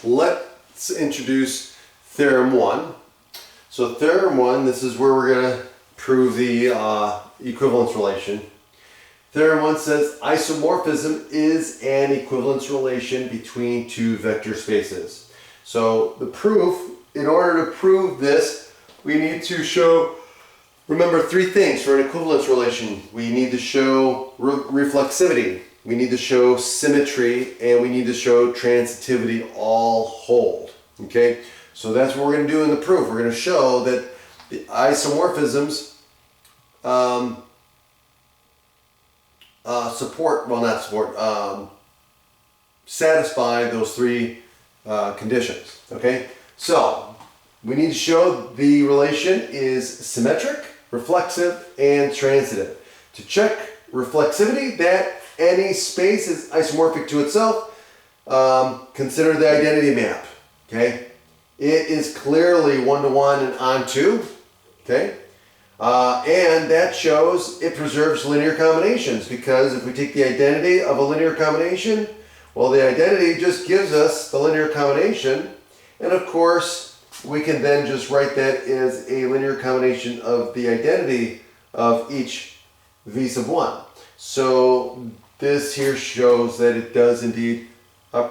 let's introduce Theorem 1. So Theorem 1, this is where we're going to prove the equivalence relation. Theorem 1 says isomorphism is an equivalence relation between two vector spaces. So the proof, in order to prove this, we need to show, remember, three things for an equivalence relation. We need to show reflexivity, we need to show symmetry, and we need to show transitivity all hold. Okay, so that's what we're going to do in the proof. We're going to show that the isomorphisms satisfy those three conditions. Okay, so we need to show the relation is symmetric, reflexive, and transitive. To check reflexivity, that any space is isomorphic to itself, consider the identity map. Okay, it is clearly one-to-one and onto. Okay, and that shows it preserves linear combinations, because if we take the identity of a linear combination, well, the identity just gives us the linear combination, and of course we can then just write that as a linear combination of the identity of each v sub 1. So this here shows that it does indeed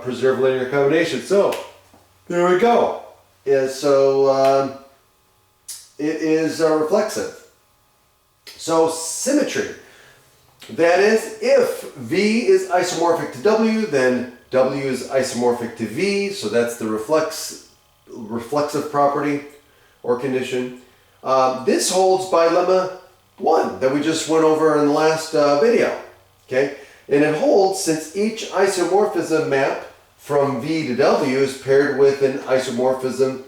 preserve linear combination. So there we go. Yeah, so it is reflexive. So symmetry. That is, if V is isomorphic to W, then W is isomorphic to V. So that's the reflexive property or condition. This holds by lemma 1 that we just went over in the last video. Okay, and it holds since each isomorphism map from V to W is paired with an isomorphism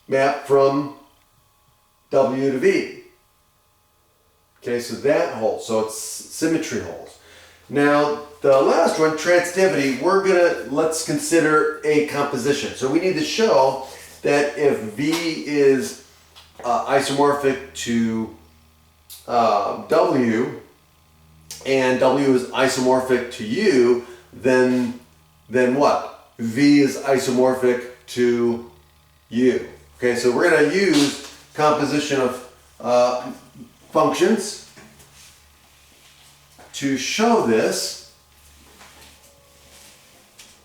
map from W to V. Okay, so that holds. So it's symmetry holds. Now the last one, transitivity, let's consider a composition. So we need to show that if V is isomorphic to W and W is isomorphic to U, then what? V is isomorphic to U. Okay, so we're going to use composition of functions to show this.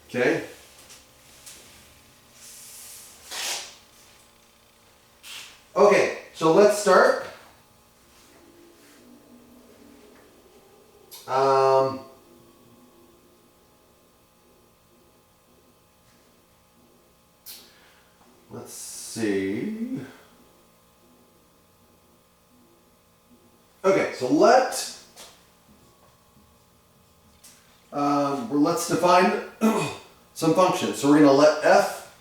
Okay. Okay, so let's start. Let's see. Okay, so let's define some functions. So we're going to let f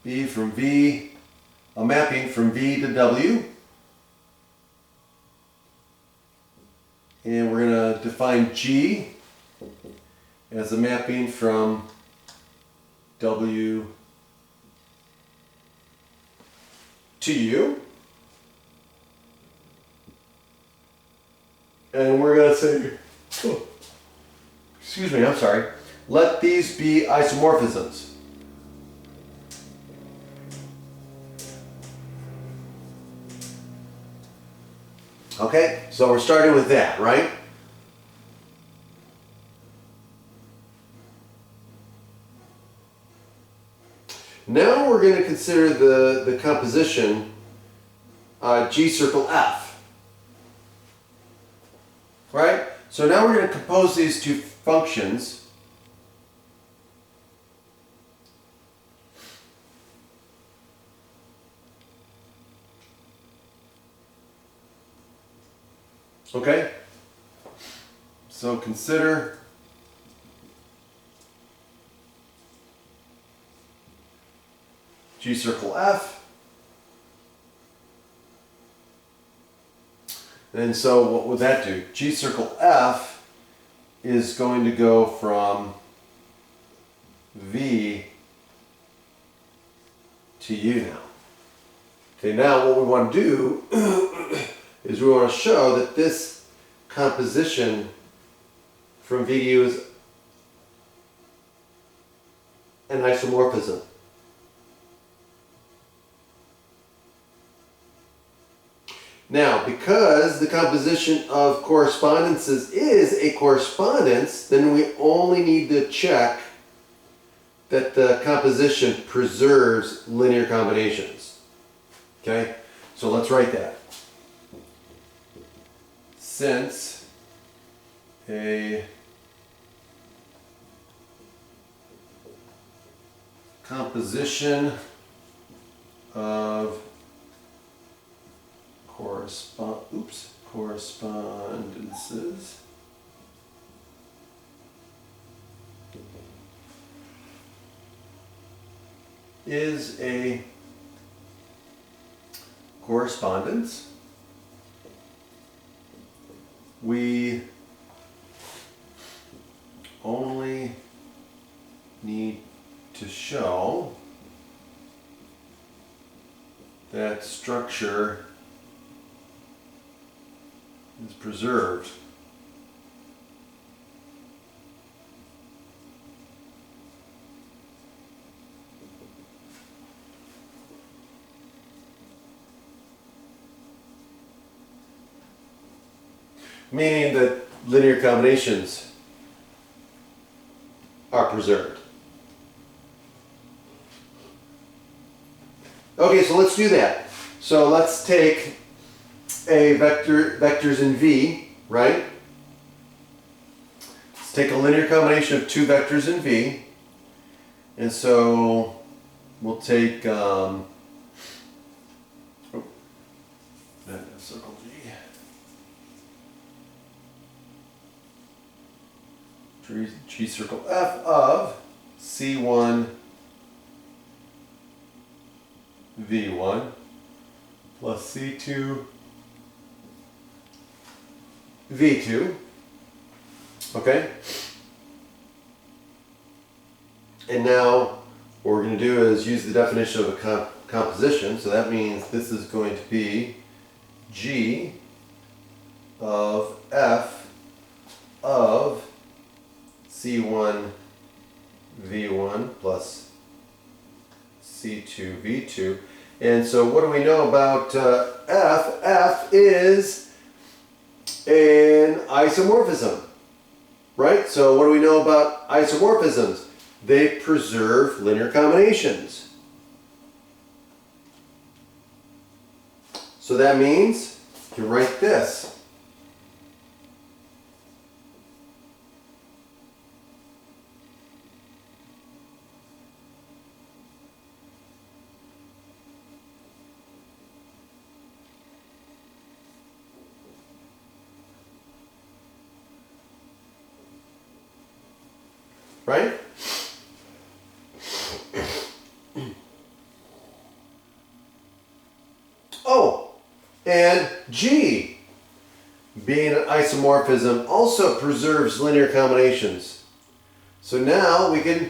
be from V, a mapping from V to W. And we're going to define G as a mapping from W to U. And we're going to say, excuse me, I'm sorry, let these be isomorphisms. Okay, so we're starting with that, right? Now we're going to consider the composition G circle F. Right? So now we're going to compose these two functions. Okay? So consider G circle F. And so what would that do? G circle F is going to go from V to U now. Okay, now what we want to do is we want to show that this composition from V to U is an isomorphism. Now, because the composition of correspondences is a correspondence, then we only need to check that the composition preserves linear combinations. Okay? So let's write that. Since a composition of correspondences is a correspondence, we only need to show that structure is preserved. Meaning that linear combinations are preserved. Okay, so let's do that. So let's take a vectors in V, right? Let's take a linear combination of two vectors in V. And so we'll take circle G circle F of C1 V1 plus C2 V2. Okay? And now what we're going to do is use the definition of a composition. So that means this is going to be G of F of C1 V1 plus C2 V2. And so what do we know about F? F is an isomorphism, right? So what do we know about isomorphisms? They preserve linear combinations. So that means you can write this. Right? Oh, and G, being an isomorphism, also preserves linear combinations. So now we can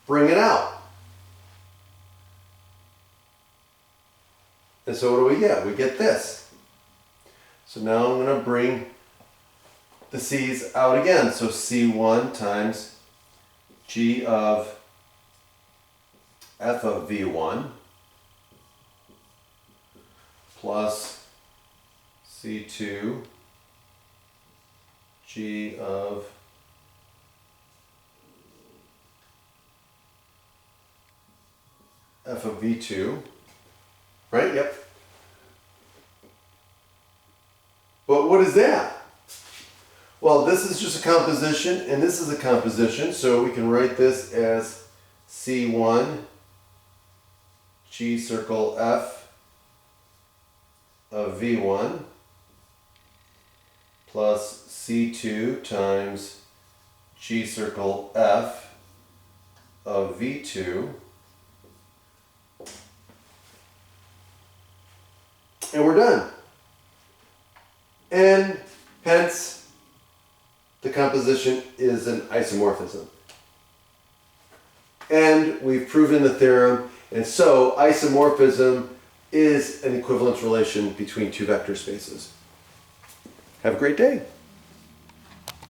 bring it out. And so what do we get? We get this. So now I'm going to bring the C's out again. So C1 times G of F of V1 plus C2 G of F of V2. Right? Yep. But what is that? Well, this is just a composition, and this is a composition, so we can write this as C1 G circle F of V1 plus C2 times G circle F of V2. And we're done. And hence, the composition is an isomorphism. And we've proven the theorem, and so isomorphism is an equivalence relation between two vector spaces. Have a great day.